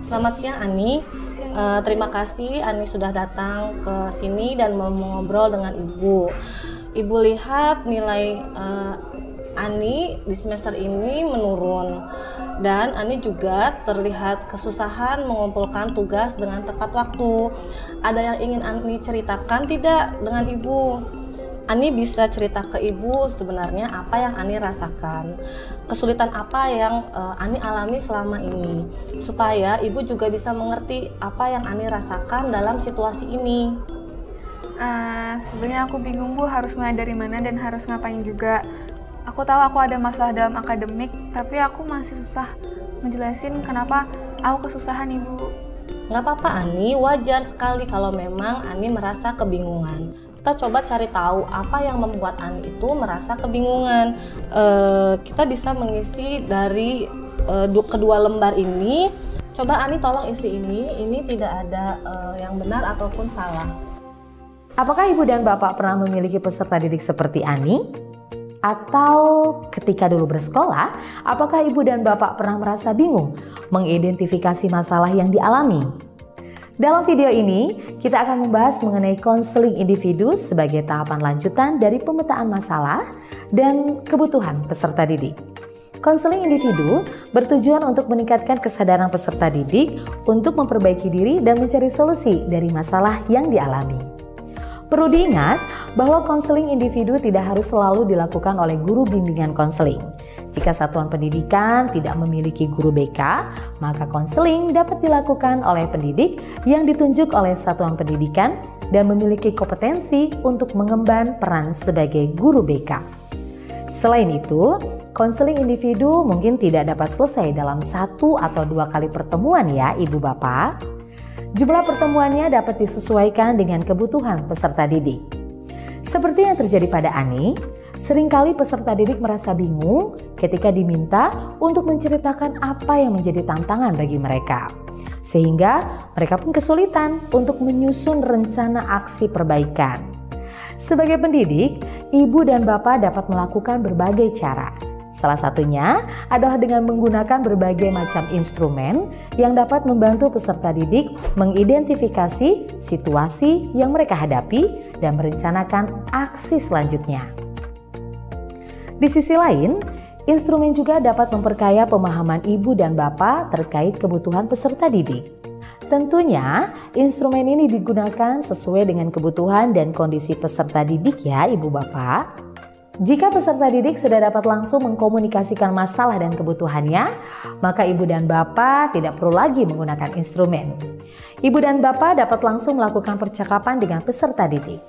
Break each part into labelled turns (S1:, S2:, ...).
S1: Selamat siang Ani. Terima kasih Ani sudah datang ke sini dan mau ngobrol dengan Ibu. Ibu lihat nilai Ani di semester ini menurun dan Ani juga terlihat kesusahan mengumpulkan tugas dengan tepat waktu. Ada yang ingin Ani ceritakan tidak dengan Ibu? Ani bisa cerita ke Ibu sebenarnya apa yang Ani rasakan, kesulitan apa yang Ani alami selama ini, supaya Ibu juga bisa mengerti apa yang Ani rasakan dalam situasi ini.
S2: Sebenarnya aku bingung Bu, harus mulai dari mana dan harus ngapain juga. Aku tahu aku ada masalah dalam akademik, tapi aku masih susah menjelasin kenapa aku kesusahan Ibu.
S1: Nggak apa-apa Ani, wajar sekali kalau memang Ani merasa kebingungan. Kita coba cari tahu apa yang membuat Ani itu merasa kebingungan. Kita bisa mengisi dari kedua lembar ini. Coba Ani tolong isi ini tidak ada yang benar ataupun salah.
S3: Apakah Ibu dan Bapak pernah memiliki peserta didik seperti Ani? Atau ketika dulu bersekolah, apakah Ibu dan Bapak pernah merasa bingung mengidentifikasi masalah yang dialami? Dalam video ini, kita akan membahas mengenai konseling individu sebagai tahapan lanjutan dari pemetaan masalah dan kebutuhan peserta didik. Konseling individu bertujuan untuk meningkatkan kesadaran peserta didik untuk memperbaiki diri dan mencari solusi dari masalah yang dialami. Perlu diingat bahwa konseling individu tidak harus selalu dilakukan oleh guru bimbingan konseling. Jika satuan pendidikan tidak memiliki guru BK, maka konseling dapat dilakukan oleh pendidik yang ditunjuk oleh satuan pendidikan dan memiliki kompetensi untuk mengemban peran sebagai guru BK. Selain itu, konseling individu mungkin tidak dapat selesai dalam 1 atau 2 kali pertemuan ya Ibu Bapak. Jumlah pertemuannya dapat disesuaikan dengan kebutuhan peserta didik. Seperti yang terjadi pada Ani, seringkali peserta didik merasa bingung ketika diminta untuk menceritakan apa yang menjadi tantangan bagi mereka. Sehingga mereka pun kesulitan untuk menyusun rencana aksi perbaikan. Sebagai pendidik, Ibu dan Bapak dapat melakukan berbagai cara. Salah satunya adalah dengan menggunakan berbagai macam instrumen yang dapat membantu peserta didik mengidentifikasi situasi yang mereka hadapi dan merencanakan aksi selanjutnya. Di sisi lain, instrumen juga dapat memperkaya pemahaman Ibu dan Bapak terkait kebutuhan peserta didik. Tentunya, instrumen ini digunakan sesuai dengan kebutuhan dan kondisi peserta didik ya Ibu Bapak. Jika peserta didik sudah dapat langsung mengkomunikasikan masalah dan kebutuhannya, maka Ibu dan Bapak tidak perlu lagi menggunakan instrumen. Ibu dan Bapak dapat langsung melakukan percakapan dengan peserta didik.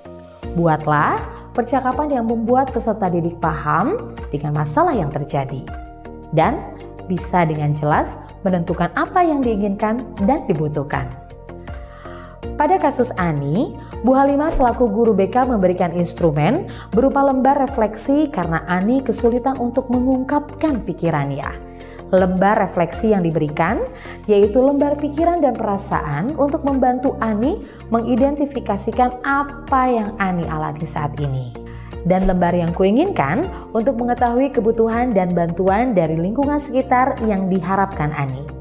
S3: Buatlah percakapan yang membuat peserta didik paham dengan masalah yang terjadi dan bisa dengan jelas menentukan apa yang diinginkan dan dibutuhkan. Pada kasus Ani, Bu Halimah selaku guru BK memberikan instrumen berupa lembar refleksi karena Ani kesulitan untuk mengungkapkan pikirannya. Lembar refleksi yang diberikan yaitu lembar pikiran dan perasaan untuk membantu Ani mengidentifikasikan apa yang Ani alami saat ini. Dan lembar yang kuinginkan untuk mengetahui kebutuhan dan bantuan dari lingkungan sekitar yang diharapkan Ani.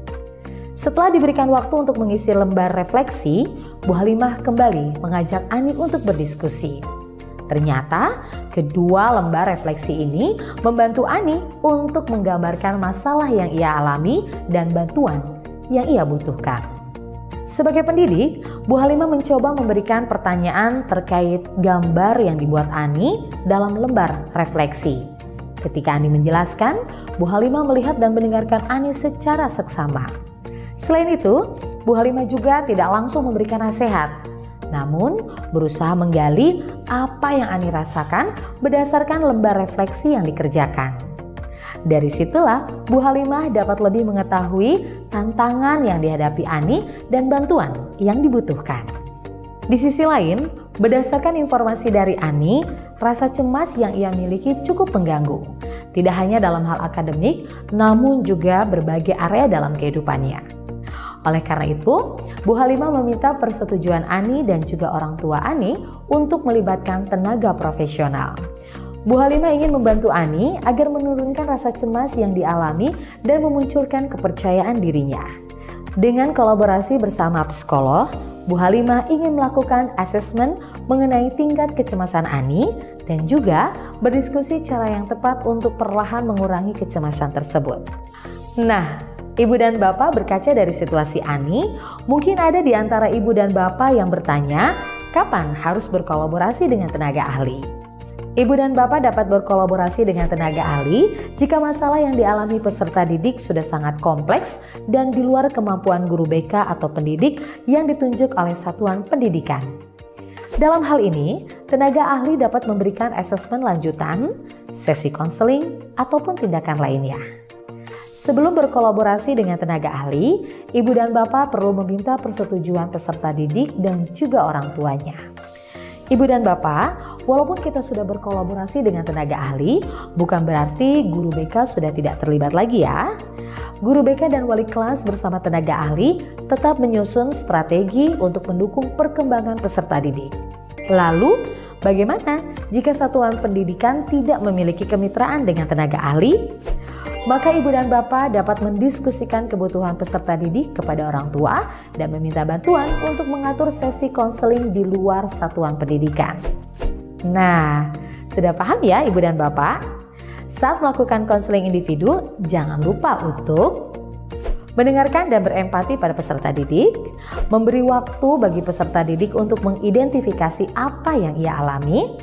S3: Setelah diberikan waktu untuk mengisi lembar refleksi, Bu Halimah kembali mengajak Ani untuk berdiskusi. Ternyata, kedua lembar refleksi ini membantu Ani untuk menggambarkan masalah yang ia alami dan bantuan yang ia butuhkan. Sebagai pendidik, Bu Halimah mencoba memberikan pertanyaan terkait gambar yang dibuat Ani dalam lembar refleksi. Ketika Ani menjelaskan, Bu Halimah melihat dan mendengarkan Ani secara seksama. Selain itu, Bu Halimah juga tidak langsung memberikan nasihat, namun berusaha menggali apa yang Ani rasakan berdasarkan lembar refleksi yang dikerjakan. Dari situlah Bu Halimah dapat lebih mengetahui tantangan yang dihadapi Ani dan bantuan yang dibutuhkan. Di sisi lain, berdasarkan informasi dari Ani, rasa cemas yang ia miliki cukup mengganggu. Tidak hanya dalam hal akademik, namun juga berbagai area dalam kehidupannya. Oleh karena itu, Bu Halimah meminta persetujuan Ani dan juga orang tua Ani untuk melibatkan tenaga profesional. Bu Halimah ingin membantu Ani agar menurunkan rasa cemas yang dialami dan memunculkan kepercayaan dirinya. Dengan kolaborasi bersama psikolog, Bu Halimah ingin melakukan asesmen mengenai tingkat kecemasan Ani dan juga berdiskusi cara yang tepat untuk perlahan mengurangi kecemasan tersebut. Nah, Ibu dan Bapak berkaca dari situasi Ani, mungkin ada di antara Ibu dan Bapak yang bertanya, kapan harus berkolaborasi dengan tenaga ahli? Ibu dan Bapak dapat berkolaborasi dengan tenaga ahli jika masalah yang dialami peserta didik sudah sangat kompleks dan di luar kemampuan guru BK atau pendidik yang ditunjuk oleh satuan pendidikan. Dalam hal ini, tenaga ahli dapat memberikan asesmen lanjutan, sesi konseling, ataupun tindakan lainnya. Sebelum berkolaborasi dengan tenaga ahli, Ibu dan Bapak perlu meminta persetujuan peserta didik dan juga orang tuanya. Ibu dan Bapak, walaupun kita sudah berkolaborasi dengan tenaga ahli, bukan berarti guru BK sudah tidak terlibat lagi ya. Guru BK dan wali kelas bersama tenaga ahli tetap menyusun strategi untuk mendukung perkembangan peserta didik. Lalu, bagaimana jika satuan pendidikan tidak memiliki kemitraan dengan tenaga ahli? Maka Ibu dan Bapak dapat mendiskusikan kebutuhan peserta didik kepada orang tua dan meminta bantuan untuk mengatur sesi konseling di luar satuan pendidikan. Nah, sudah paham ya Ibu dan Bapak? Saat melakukan konseling individu, jangan lupa untuk mendengarkan dan berempati pada peserta didik, memberi waktu bagi peserta didik untuk mengidentifikasi apa yang ia alami,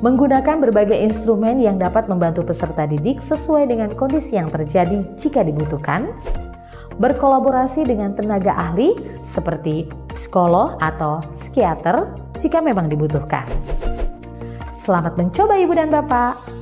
S3: menggunakan berbagai instrumen yang dapat membantu peserta didik sesuai dengan kondisi yang terjadi jika dibutuhkan, berkolaborasi dengan tenaga ahli seperti psikolog atau psikiater jika memang dibutuhkan. Selamat mencoba Ibu dan Bapak.